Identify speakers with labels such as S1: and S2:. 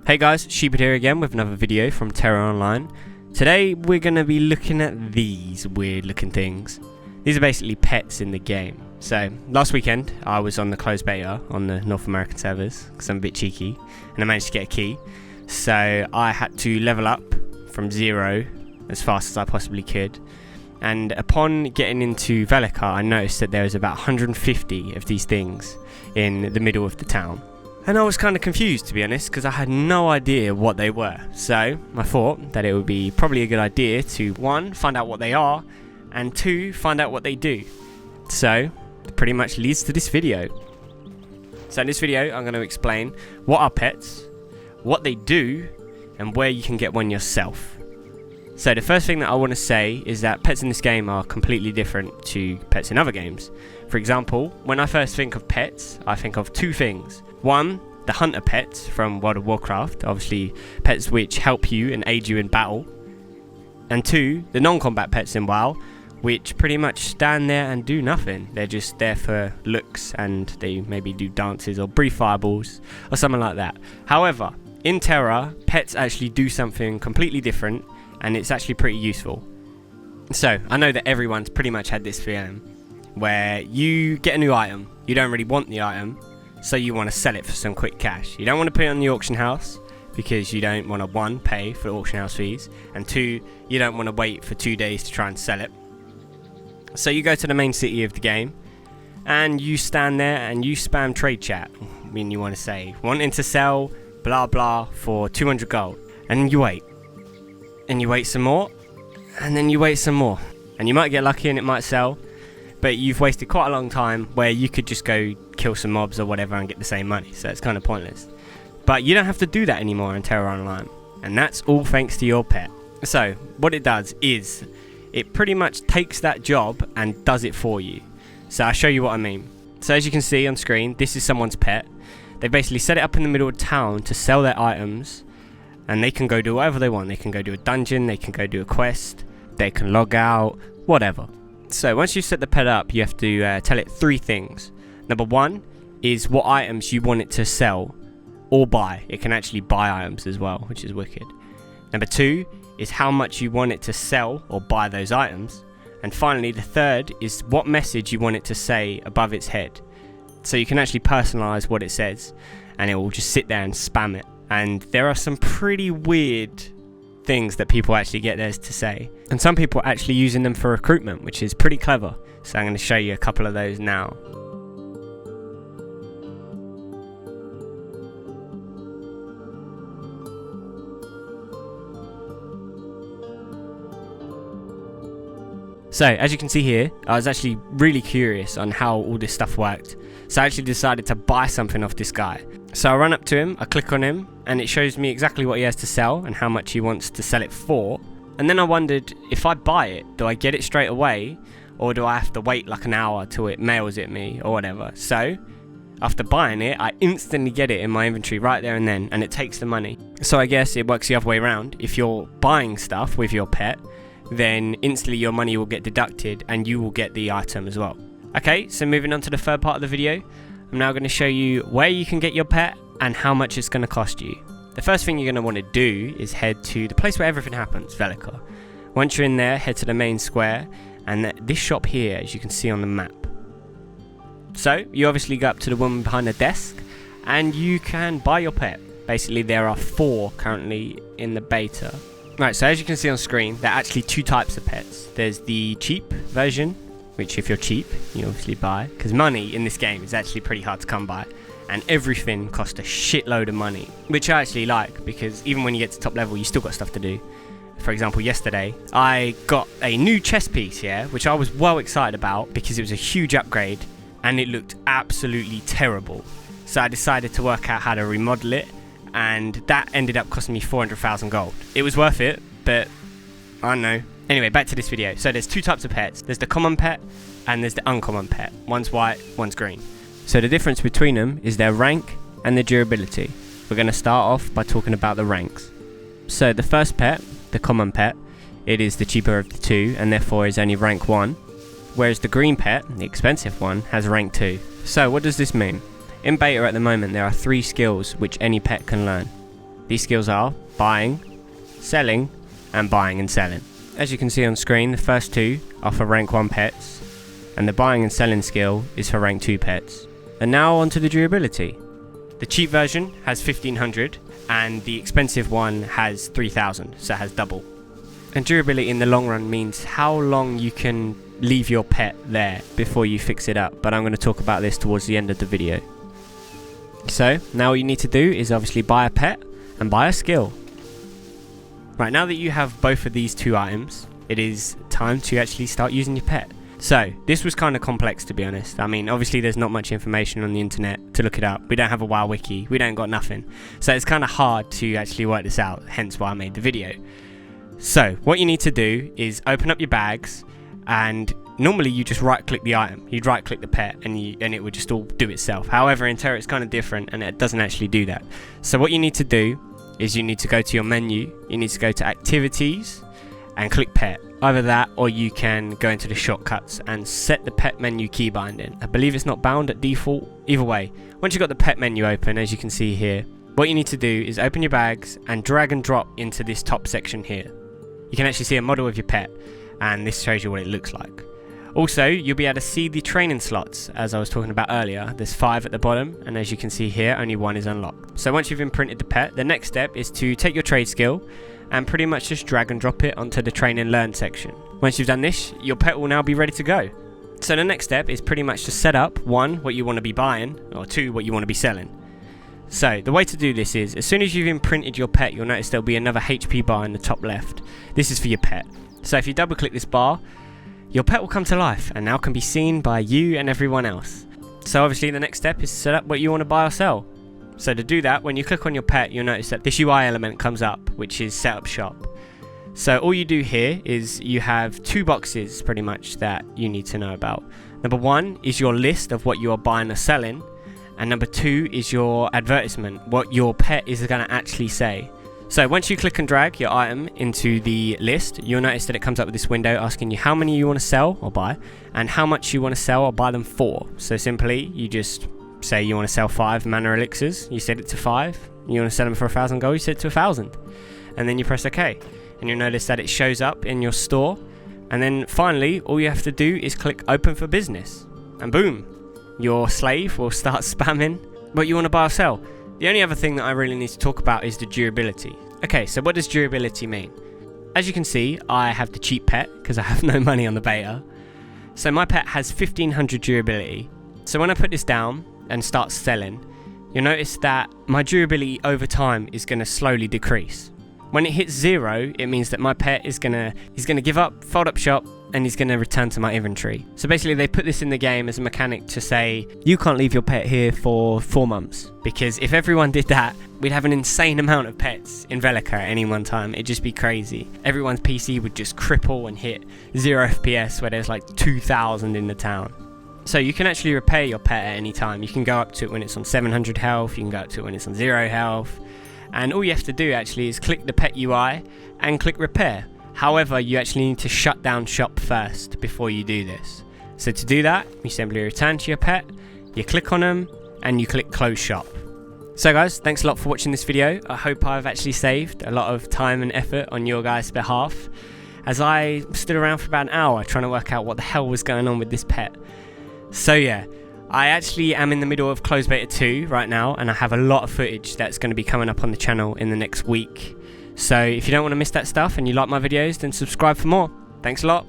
S1: Hey guys, Sheepard here again with another video from Tera Online. Today we're going to be looking at these weird looking things. These are basically pets in the game. So last weekend I was on the closed beta on the North American servers because I'm a bit cheeky and I managed to get a key. So I had to level up from 0 as fast as I possibly could. And upon getting into Velika, I noticed that there was about 150 of these things in the middle of the town. And I was kind of confused, to be honest, because I had no idea what they were. So I thought that it would be probably a good idea to 1, find out what they are, and 2, find out what they do. So it pretty much leads to this video. So in this video I'm going to explain what are pets, what they do, and where you can get one yourself. So the first thing that I want to say is that pets in this game are completely different to pets in other games. For example, when I first think of pets, I think of 2 things. 1, the hunter pets from World of Warcraft, obviously pets which help you and aid you in battle. And 2, the non-combat pets in WoW, which pretty much stand there and do nothing. They're just there for looks and they maybe do dances or breathe fireballs or something like that. However, in Tera, pets actually do something completely different and it's actually pretty useful. So, I know that everyone's pretty much had this feeling where you get a new item, you don't really want the item, so you want to sell it for some quick cash. You don't want to put it on the auction house because you don't want to 1, pay for auction house fees, and 2, you don't want to wait for 2 days to try and sell it. So you go to the main city of the game and you stand there and you spam trade chat. I mean, you want to say wanting to sell blah blah for 200 gold, and you wait. And you wait some more, and then you wait some more. And you might get lucky and it might sell, but you've wasted quite a long time where you could just go kill some mobs or whatever and get the same money, so it's kind of pointless. But you don't have to do that anymore in Tera Online, and that's all thanks to your pet. So what it does is it pretty much takes that job and does it for you. So I'll show you what I mean. So as you can see on screen, this is someone's pet. They basically set it up in the middle of town to sell their items, and they can go do whatever they want. They can go do a dungeon, they can go do a quest, they can log out, whatever. So once you set the pet up, you have to tell it 3 things. Number 1 is what items you want it to sell or buy. It can actually buy items as well, which is wicked. Number 2 is how much you want it to sell or buy those items. And finally, the 3rd is what message you want it to say above its head. So you can actually personalize what it says, and it will just sit there and spam it. And there are some pretty weird things that people actually get theirs to say, and some people are actually using them for recruitment, which is pretty clever. So I'm going to show you a couple of those now. So as you can see here, I was actually really curious on how all this stuff worked, so I actually decided to buy something off this guy. So I run up to him, I click on him, and it shows me exactly what he has to sell and how much he wants to sell it for. And then I wondered, if I buy it, do I get it straight away, or do I have to wait like an hour till it mails it me or whatever? So after buying it, I instantly get it in my inventory right there and then, and it takes the money. So I guess it works the other way around. If you're buying stuff with your pet, then instantly your money will get deducted and you will get the item as well. Okay, so moving on to the 3rd part of the video, I'm now going to show you where you can get your pet and how much it's going to cost you. The first thing you're going to want to do is head to the place where everything happens, Velika. Once you're in there, head to the main square, and this shop here, as you can see on the map. So you obviously go up to the woman behind the desk and you can buy your pet. Basically there are 4 currently in the beta. Right, so as you can see on screen, there are actually 2 types of pets. There's the cheap version, which if you're cheap, you obviously buy, because money in this game is actually pretty hard to come by, and everything costs a shitload of money, which I actually like, because even when you get to top level, you still got stuff to do. For example, yesterday, I got a new chess piece here, which I was well excited about, because it was a huge upgrade, and it looked absolutely terrible. So I decided to work out how to remodel it, and that ended up costing me 400,000 gold. It was worth it, but I don't know. Anyway, back to this video. So there's 2 types of pets. There's the common pet and there's the uncommon pet. One's white, one's green. So the difference between them is their rank and their durability. We're going to start off by talking about the ranks. So the first pet, the common pet, it is the cheaper of the 2 and therefore is only rank 1. Whereas the green pet, the expensive one, has rank 2. So what does this mean? In beta at the moment there are 3 skills which any pet can learn. These skills are buying, selling, and buying and selling. As you can see on screen, the first two are for rank 1 pets, and the buying and selling skill is for rank 2 pets. And now onto the durability. The cheap version has 1500 and the expensive one has 3000, so it has double. And durability in the long run means how long you can leave your pet there before you fix it up, but I'm going to talk about this towards the end of the video. So now what you need to do is obviously buy a pet and buy a skill. Right, now that you have both of these two items, it is time to actually start using your pet. So this was kind of complex, to be honest. I mean, obviously there's not much information on the internet to look it up. We don't have a WoW wiki, we don't got nothing. So it's kind of hard to actually work this out, hence why I made the video. So what you need to do is open up your bags, and normally you just right click the item. You'd right click the pet and it would just all do itself. However, in Tera it's kind of different and it doesn't actually do that. So what you need to do is you need to go to your menu, you need to go to activities and click pet. Either that, or you can go into the shortcuts and set the pet menu key binding. I believe it's not bound at default. Either way, once you've got the pet menu open, as you can see here, what you need to do is open your bags and drag and drop into this top section here. You can actually see a model of your pet, and this shows you what it looks like. Also, you'll be able to see the training slots, as I was talking about earlier. There's 5 at the bottom, and as you can see here, only 1 is unlocked. So once you've imprinted the pet, the next step is to take your trade skill and pretty much just drag and drop it onto the train and learn section. Once you've done this, your pet will now be ready to go. So the next step is pretty much to set up 1, what you want to be buying, or 2, what you want to be selling. So the way to do this is, as soon as you've imprinted your pet, you'll notice there'll be another HP bar in the top left. This is for your pet. So if you double click this bar, your pet will come to life and now can be seen by you and everyone else. So obviously the next step is to set up what you want to buy or sell. So to do that, when you click on your pet, you'll notice that this UI element comes up, which is set up shop. So all you do here is you have 2 boxes pretty much that you need to know about. Number 1 is your list of what you are buying or selling, and number 2 is your advertisement, what your pet is going to actually say. So once you click and drag your item into the list, you'll notice that it comes up with this window asking you how many you want to sell or buy and how much you want to sell or buy them for. So simply you just say you want to sell 5 mana elixirs, you set it to 5. You want to sell them for 1,000 gold, you set it to 1,000, and then you press OK, and you'll notice that it shows up in your store. And then finally all you have to do is click open for business, and boom, your slave will start spamming what you want to buy or sell. The only other thing that I really need to talk about is the durability. Okay, so what does durability mean? As you can see, I have the cheap pet because I have no money on the beta. So my pet has 1500 durability. So when I put this down and start selling, you'll notice that my durability over time is going to slowly decrease. When it hits 0, it means that my pet is gonna give up, fold up shop, and he's gonna return to my inventory. So basically they put this in the game as a mechanic to say, you can't leave your pet here for 4 months. Because if everyone did that, we'd have an insane amount of pets in Velica at any one time. It'd just be crazy. Everyone's PC would just cripple and hit 0 FPS where there's like 2,000 in the town. So you can actually repair your pet at any time. You can go up to it when it's on 700 health, you can go up to it when it's on 0 health. And all you have to do actually is click the pet UI and click repair. However, you actually need to shut down shop first before you do this. So to do that, you simply return to your pet, you click on them, and you click close shop. So guys, thanks a lot for watching this video. I hope I've actually saved a lot of time and effort on your guys' behalf, as I stood around for about an hour trying to work out what the hell was going on with this pet. So yeah, I actually am in the middle of closed beta 2 right now, and I have a lot of footage that's going to be coming up on the channel in the next week. So if you don't want to miss that stuff and you like my videos, then subscribe for more. Thanks a lot.